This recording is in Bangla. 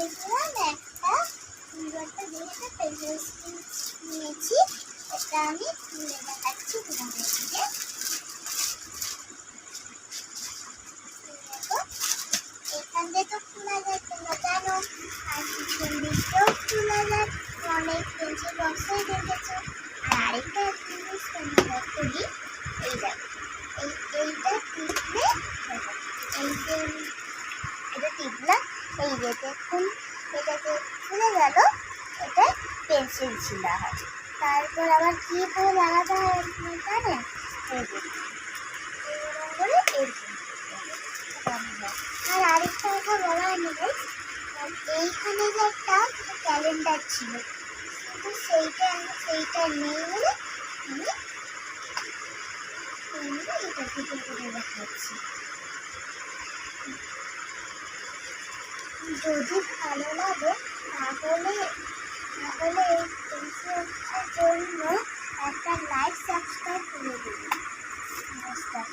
দেখলাম একটা পেন্সিল নিয়েছি। এটা আমি খুলে দেখাচ্ছি তোমাদেরকে। এখান দিয়ে তো খোলা যায়, তোমরা জানো। আর পিছন দিকেও খোলা যায়, অনেক পেন্সিল বক্সই দেখেছো। আর আরেকটা জিনিস তোমাদেরকে দিই, এই দেখো, এইটা টিপলে দেখো, এই যে এটা টিপলাম, এই যে দেখুন এটাকে খুলে গেল। এটা পেন্সিল ছিলা হয়। তারপর আবার কিভাবে লাগাতে হয় আপনি জানেন? এই দেখুন এরকম করে এরকম। আর আরেকটা কথা বলা হয়নি, এইখানে যে একটা ক্যালেন্ডার ছিল, কিন্তু সেইটা নেই বলে আমি এটা থেকে করে দেখাচ্ছি। যদি ভালো লাগে তাহলে এই পেন্সিলের জন্য একটা লাইক সাবস্ক্রাইব করে দিন। নমস্কার।